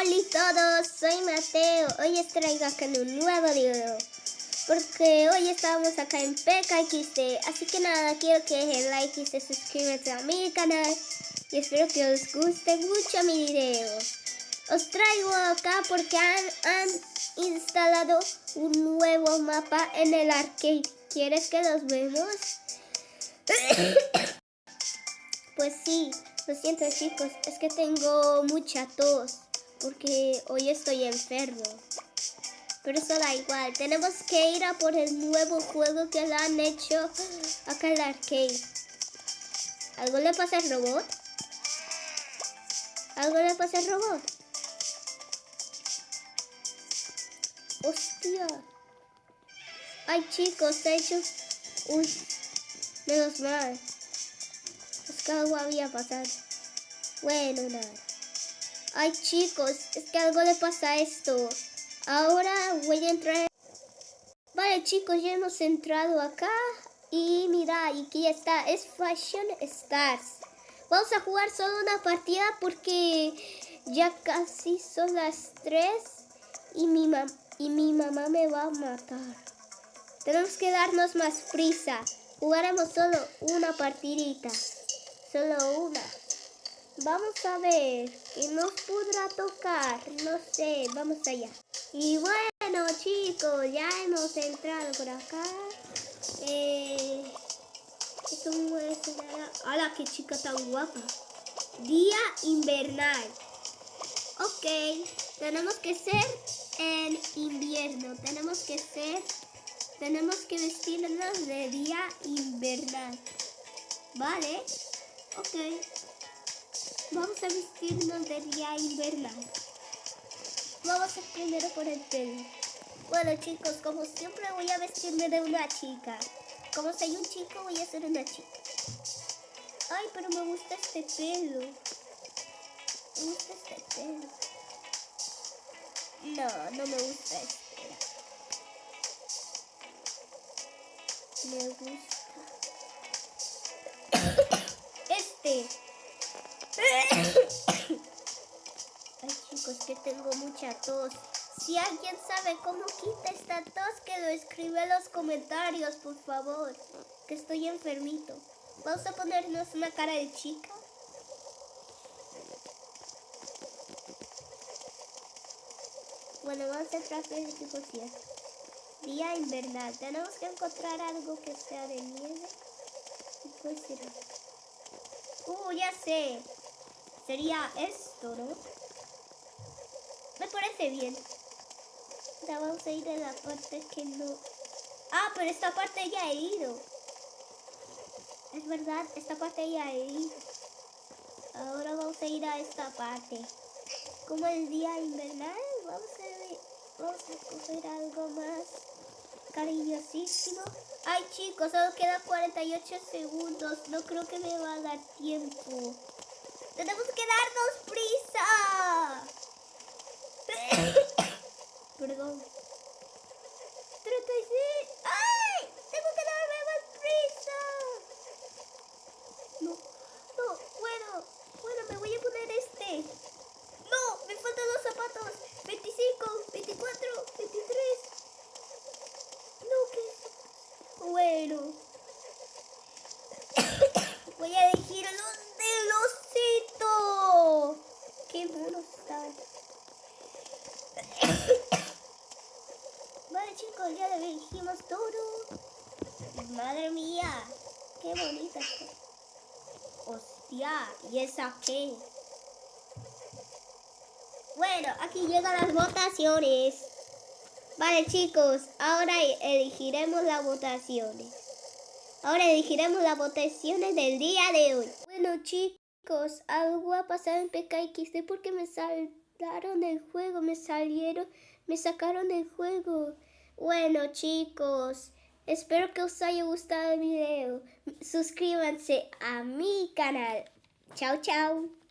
Hola a todos, soy Mateo. Hoy les traigo acá un nuevo video, porque hoy estamos acá en PKXD. Así que nada, quiero que dejen like y se suscriban a mi canal. Y espero que os guste mucho mi video. Os traigo acá porque han instalado un nuevo mapa en el arcade. ¿Quieres que los vemos? Pues sí, lo siento chicos, es que tengo mucha tos, porque hoy estoy enfermo. Pero eso da igual, tenemos que ir a por el nuevo juego que lo han hecho acá en el arcade. ¿Algo le pasa al robot? ¿Algo le pasa al robot? ¡Hostia! Ay chicos, se ha hecho... Uy, menos mal. Es que algo había pasado. Bueno, nada. Ay chicos, es que algo le pasa a esto. Ahora voy a entrar. Vale chicos, ya hemos entrado acá. Y mira, y aquí está, es Fashion Stars. Vamos a jugar solo una partida porque ya casi son las 3 y mi mamá me va a matar. Tenemos que darnos más prisa. Jugaremos solo una partidita. Solo una. Vamos a ver. ¿Qué nos podrá tocar? No sé. Vamos allá. Y bueno chicos, ya hemos entrado por acá. Esto es... ¡Hala, qué chica tan guapa! Día invernal. Ok. Tenemos que ser en invierno. Tenemos que vestirnos de día invernal. Vale. Ok. Vamos a vestirnos de día invernal. Vamos a primero por el pelo. Bueno chicos, como siempre voy a vestirme de una chica. Como soy un chico, voy a ser una chica. Ay, pero me gusta este pelo. Me gusta este pelo. No, no me gusta este. Me gusta este. Ay chicos, que tengo mucha tos. Si alguien sabe cómo quita esta tos, que lo escribe en los comentarios, por favor. Que estoy enfermito. Vamos a ponernos una cara de chica. Bueno, vamos a entrar por el tipo cierto. Día invernal. Tenemos que encontrar algo que sea de nieve. ¿Qué puede ser? Ya sé. Sería esto, ¿no? Me parece bien. Ya vamos a ir a la parte que no... Ah, pero esta parte ya he ido. Es verdad, esta parte ya he ido. Ahora vamos a ir a esta parte. Como el día invernal, vamos a coger algo más cariñosísimo. Ay chicos, solo queda 48 segundos. No creo que me va a dar tiempo. Tenemos que darnos prisa. Perdón. 36. ¡Ay! Tengo que darme más prisa. No, bueno, me voy a poner este. No, me faltan los zapatos. 25, 24, 23. No, ¿qué? Bueno. Voy a elegir los de Velocito. Qué monos están. Vale chicos, ya le elegimos todo. Madre mía, qué bonita está. Hostia, ¿y esa qué? Bueno, aquí llegan las votaciones. Vale chicos, ahora elegiremos las votaciones. Ahora elegiremos las votaciones del día de hoy. Bueno chicos, algo ha pasado en PKXD porque me saltaron del juego, me sacaron del juego. Bueno chicos, espero que os haya gustado el video. Suscríbanse a mi canal. Chao, chao.